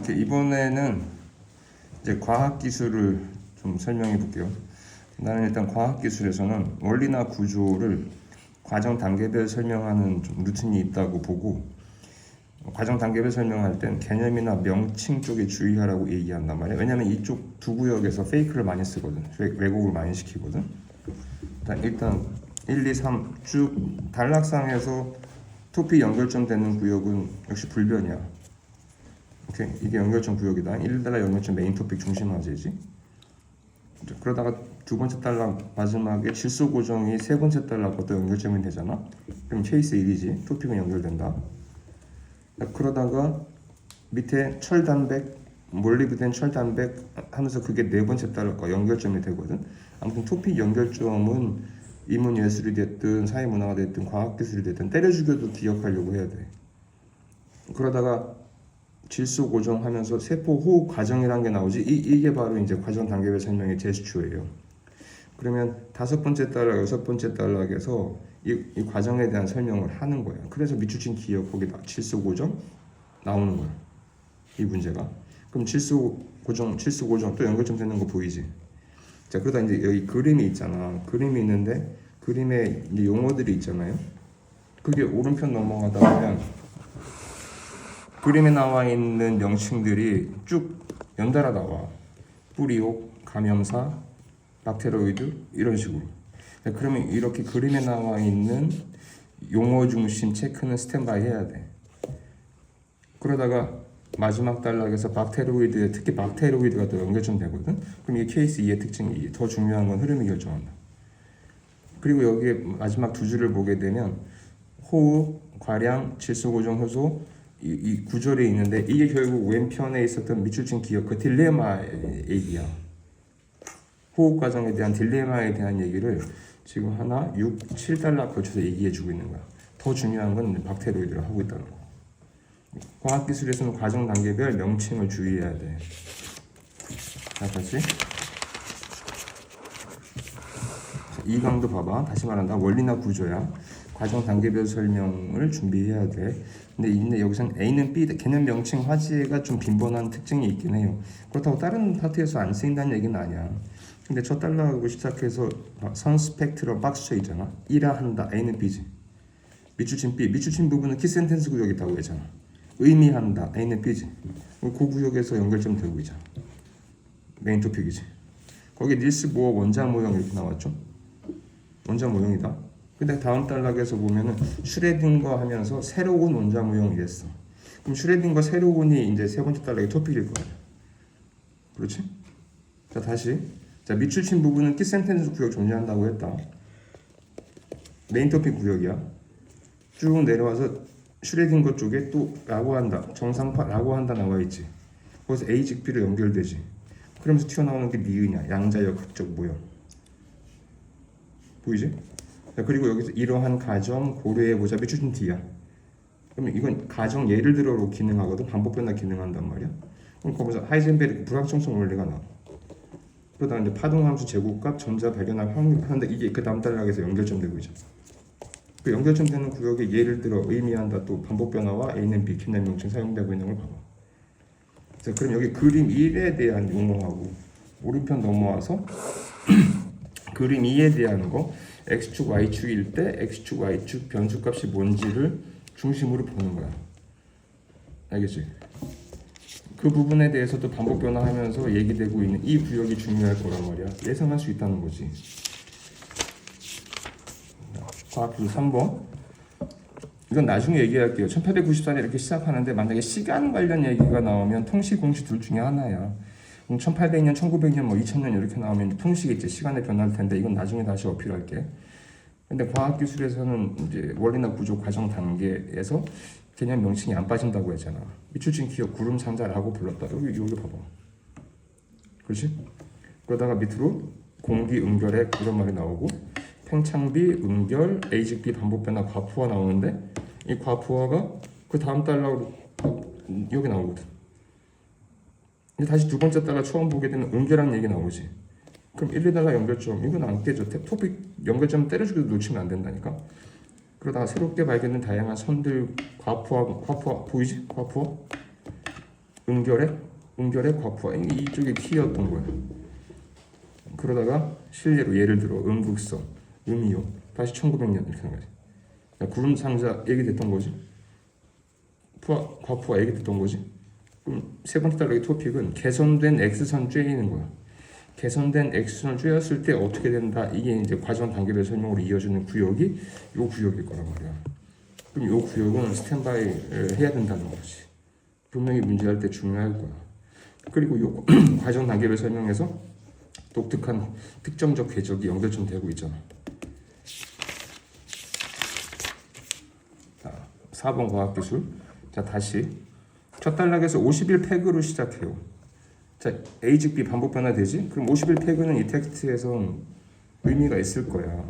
오케이, 이번에는 이제 과학기술을 좀 설명해 볼게요. 나는 일단 과학기술에서는 원리나 구조를 과정 단계별 설명하는 좀 루틴이 있다고 보고, 과정 단계별 설명할 땐 개념이나 명칭 쪽에 주의하라고 얘기한단 말이야. 왜냐면 이쪽 두 구역에서 페이크를 많이 쓰거든. 왜곡을 많이 시키거든. 일단 1, 2, 3 쭉 단락상에서 토픽 연결점 되는 구역은 역시 불변이야. 오케이, 이게 연결점 구역이다. 1달러 연결점 메인 토픽 중심 화제지. 그러다가 두 번째 단락 마지막에 질소 고정이 세 번째 단락부터 연결점이 되잖아. 그럼 케이스 1이지. 토픽은 연결된다. 그러다가 밑에 철단백, 몰리브덴 철단백 하면서 그게 네 번째 단락과 연결점이 되거든. 아무튼 토픽 연결점은 인문 예술이 됐든 사회문화가 됐든 과학기술이 됐든 때려 죽여도 기억하려고 해야 돼. 그러다가 질소 고정하면서 세포 호흡 과정이라는 게 나오지. 이게 바로 이제 과정 단계별 설명의 제스처예요. 그러면 다섯 번째 단락, 여섯 번째 단락에서 이 과정에 대한 설명을 하는 거야. 그래서 미추친 기억 거기다 질소 고정 나오는 거야. 이 문제가. 그럼 질소 고정 또 연결점 되는 거 보이지? 자, 그러다 이제 여기 그림이 있잖아. 그림이 있는데 그림에 이제 용어들이 있잖아요. 그게 오른편 넘어가다 보면 그림에 나와 있는 명칭들이 쭉 연달아 나와. 뿌리옥, 감염사, 박테로이드 이런 식으로. 그러면 이렇게 그림에 나와 있는 용어 중심 체크는 스탠바이 해야 돼. 그러다가 마지막 단락에서 박테로이드, 특히 박테로이드가 또 연결점 되거든. 그럼 이게 케이스 2의 특징이 더 중요한 건 흐름이 결정한다. 그리고 여기에 마지막 두 줄을 보게 되면 호흡, 과량, 질소 고정 효소 이 구절이 있는데 이게 결국 왼편에 있었던 미추친 기억 그 딜레마의 얘기야. 호흡 과정에 대한 딜레마에 대한 얘기를 지금 하나 6, 7달러 걸쳐서 얘기해주고 있는 거야. 더 중요한 건 박테로이드를 하고 있다는 거. 과학기술에서는 과정 단계별 명칭을 주의해야 돼. 자, 다시. 이 강도 봐봐. 다시 말한다. 원리나 구조야. 과정 단계별 설명을 준비해야 돼. 근데 여기서는 A는 B, 개념 명칭 화제가 좀 빈번한 특징이 있긴 해요. 그렇다고 다른 파트에서 안 쓰인다는 얘기는 아니야. 근데 첫 달락으로 시작해서 선 스펙트럼 박스쳐 있잖아. E라 한다. A는 B지. 미추친 B. 미추친 부분은 키센텐스 구역이 있다고 했잖아. 의미한다. A는 B지. 그 구역에서 연결점 되고 있잖아. 메인 토픽이지. 거기 닐스 보어 원자 모형 이렇게 나왔죠. 원자 모형이다. 근데 다음 단락에서 보면은 슈레딩거 하면서 새로운 원자 모형 이랬어. 그럼 슈레딩거 새로운이 이제 세 번째 단락의 토픽일 거야. 그렇지? 자, 다시. 자, 미추친 부분은 키센텐스 구역 존재한다고 했다. 메인 토픽 구역이야. 쭉 내려와서 슈레딩거 쪽에 또 라고 한다. 정상파 라고 한다 나와 있지. 거기서 A 직 B로 연결되지. 그러면서 튀어나오는 게 니은이야. 양자역 극적 모형. 보이지? 자, 그리고 여기서 이러한 가정 고려해보자. 미추친 D야. 그러면 이건 가정 예를 들어로 기능하거든. 반복 변화 기능한단 말이야. 그럼 거기서 하이젠베르크 불확정성 원리가 나와. 그러다 이제 파동함수 제곱값 전자 발견할 확률 하는데 이게 그 다음 단락에서 연결점 되고 있죠. 그 연결점 되는 구역에 예를 들어 의미한다 또 반복 변화와 A는 B 개념 명칭 사용되고 있는 걸 봐봐. 자, 그럼 여기 그림 1에 대한 용어하고 오른편 넘어와서 그림 2에 대한 거 X축 Y축일 때 X축 Y축 변수값이 뭔지를 중심으로 보는 거야. 알겠지? 그 부분에 대해서도 반복 변화하면서 얘기되고 있는 이 구역이 중요할 거란 말이야. 예상할 수 있다는 거지. 과학기술 3번. 이건 나중에 얘기할게요. 1894년 이렇게 시작하는데 만약에 시간 관련 얘기가 나오면 통식 공식 둘 중에 하나야. 그럼 1800년, 1900년, 뭐 2000년 이렇게 나오면 통식이 이제 시간에 변할 텐데 이건 나중에 다시 어필할게. 근데 과학기술에서는 이제 원리나 구조 과정 단계에서 개념 명칭이 안 빠진다고 했잖아. 미추친 기억 구름 상자라고 불렀다. 여기 봐봐. 그렇지? 그러다가 밑으로 공기 응결핵 이런 말이 나오고 팽창비 응결 A직 B 반복 변화 과부하 나오는데 이 과부하가 그 다음 달락으로 여기 나오거든. 근데 다시 두 번째 달락 처음 보게 되면 응결한 얘기 나오지. 그럼 1, 2달락 연결점 이건 안 깨져. 토픽 연결점 때려주기도 놓치면 안 된다니까. 그러다가 새롭게 발견된 다양한 선들 과부하 보이지? 과부하 은결의 과부하 이쪽이 키였던 거야. 그러다가 실례로 예를 들어 음극성, 음이온 다시 1900년 이렇게 하는 거지. 구름 상자 얘기됐던 거지. 과부하 얘기됐던 거지. 그럼 세 번째 달락의 토픽은 개선된 X선 쬐이는 거야. 개선된 X선을 쬐었을 때 어떻게 된다. 이게 이제 과정 단계별 설명으로 이어지는 구역이 이 구역일 거란 말이야. 그럼 이 구역은 스탠바이를 해야 된다는 거지. 분명히 문제할 때 중요할 거야. 그리고 이 과정 단계별 설명에서 독특한 특정적 궤적이 연결점 되고 있잖아. 자, 4번 과학기술. 자, 다시 첫 단락에서 51팩으로 시작해요. 자, A 즉 B 반복 변화되지? 그럼 51팩은 이 텍스트에선 의미가 있을 거야.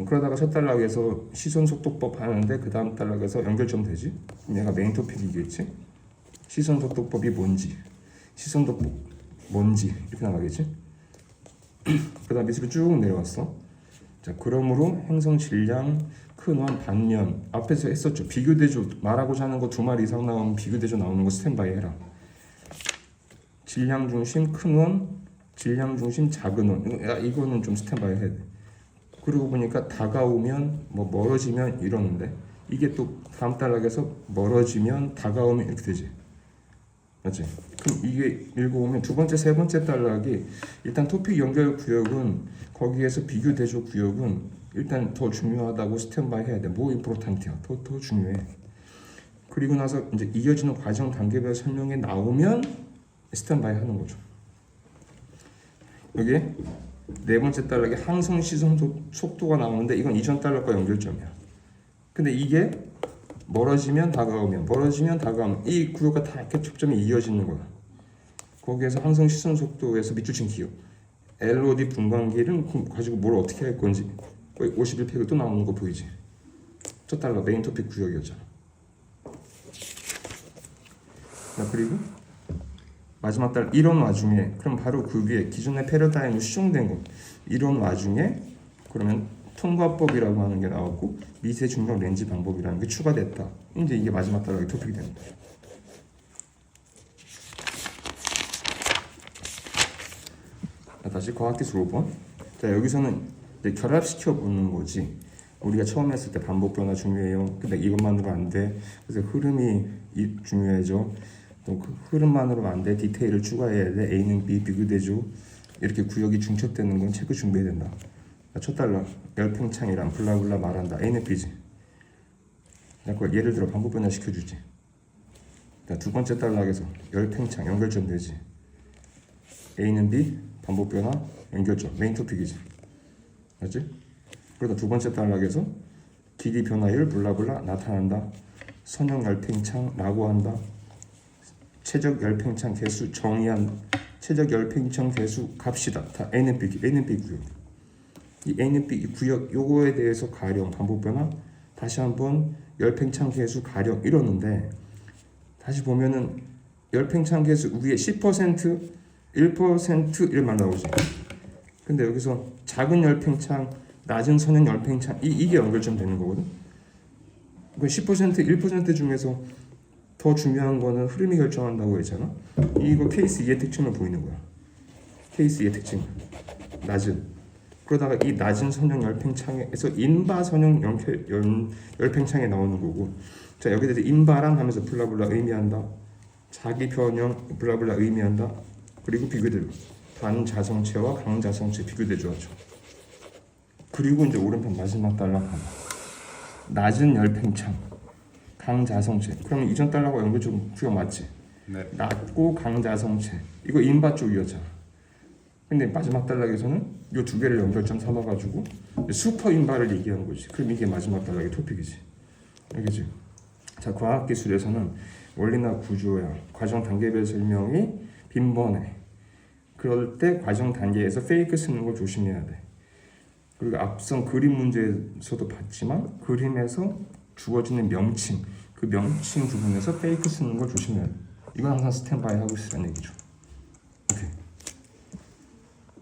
그러다가 첫 단락에서 시선 속도법 하는데 그 다음 단락에서 연결점 되지? 얘가 메인 토픽이겠지? 시선 속도법이 뭔지, 시선 속도법 뭔지 이렇게 나가겠지? 그 다음 밑으로 쭉 내려왔어. 자, 그러므로 행성 질량 큰원 반년 앞에서 했었죠. 비교대조 말하고자 하는 거 2말 이상 나오면 비교대조 나오는 거 스탠바이 해라. 질량 중심 큰 원, 질량 중심 작은 원. 이거는 좀 스탠바이 해야 돼. 그러고 보니까 다가오면 뭐 멀어지면 이러는데 이게 또 다음 단락에서 멀어지면 다가오면 이렇게 되지. 맞지? 그럼 이게 읽어보면 두 번째, 세 번째 단락이 일단 토픽 연결 구역은 거기에서 비교 대조 구역은 일단 더 중요하다고 스탠바이 해야 돼. 뭐 임포르탄트야. 더 중요해. 그리고 나서 이제 이어지는 과정 단계별 설명에 나오면 스탠바이 하는 거죠. 여기 네 번째 단락에 항성 시선 속도가 나오는데 이건 이전 단락과 연결점이야. 근데 이게 멀어지면 다가오면 이 구조가 다 이렇게 접점이 이어지는 거야. 거기에서 항성 시선 속도에서 밑줄친 기호 LOD 분광기를 가지고 뭘 어떻게 할 건지 51팩이 또 나오는 거 보이지? 첫 단락 메인 토픽 구역이었잖아. 자, 그리고 마지막 단락 이런 와중에 그럼 바로 그 위에 기존의 패러다임이 수정된 거 이런 와중에 그러면 통과법이라고 하는 게 나왔고 미세 중력 렌즈 방법이라는 게 추가됐다. 이제 이게 마지막 단락의 토픽이 됩니다. 자, 다시 과학기술 5번. 자, 여기서는 이제 결합시켜 보는 거지. 우리가 처음 했을 때 반복 변화 중요해요. 근데 이것만으로 안 돼. 그래서 흐름이 중요해져. 또 그 흐름만으로 안 돼. 디테일을 추가해야 돼. A는 B 비교대조. 이렇게 구역이 중첩되는 건 체크 준비해야 된다. 첫 단락 열팽창이란 블라블라 말한다. A는 B지. 그걸 예를 들어 반복 변화 시켜주지. 두 번째 단락에서 열팽창 연결점 되지. A는 B 반복 변화 연결점 메인 토픽이지. 맞지? 그러다 두 번째 단락에서 길이 변화율 블라블라 나타난다. 선형 열팽창라고 한다. 최적 열팽창 개수 정의한 최적 열팽창 개수 값이다. 다 A는 B 구역. 이 A는 B 구역 요거에 대해서 가령 반복 변화 다시 한번 열팽창 개수 가령 이러는데 다시 보면은 열팽창 개수 위에 10% 1% 이렇게 나오지. 근데 여기서 작은 열팽창 낮은 선형 열팽창 이게 연결점 되는 거거든. 그 10% 1% 중에서 더 중요한 거는 흐름이 결정한다고 했잖아. 이거 케이스 2의 특징을 보이는 거야. 케이스 2의 특징 낮은. 그러다가 이 낮은 선형 열팽창에서 인바 선형 열팽창에 나오는 거고. 자, 여기 대해서 인바란 하면서 블라블라 의미한다. 자기 변형 블라블라 의미한다. 그리고 비교대조 반자성체와 강자성체 비교대조하죠. 그리고 이제 오른편 마지막 단락 하나. 낮은 열팽창 강자성체. 그러면 이전 단락과 연결점 구역 맞지? 네. 낮고 강자성체. 이거 인바 쪽이었잖아. 근데 마지막 단락에서는 이 두 개를 연결점 삼아가지고 슈퍼 인바를 얘기하는 거지. 그럼 이게 마지막 단락의 토픽이지. 알겠지? 자, 과학기술에서는 원리나 구조야 과정 단계별 설명이 빈번해. 그럴 때 과정 단계에서 페이크 쓰는 걸 조심해야 돼. 그리고 앞선 그림 문제에서도 봤지만 그림에서 주어지는 명칭 그 명칭 부분에서 페이크 쓰는 걸 조심해야 돼. 이건 항상 스탠바이 하고 있으라는 얘기죠. 오케이.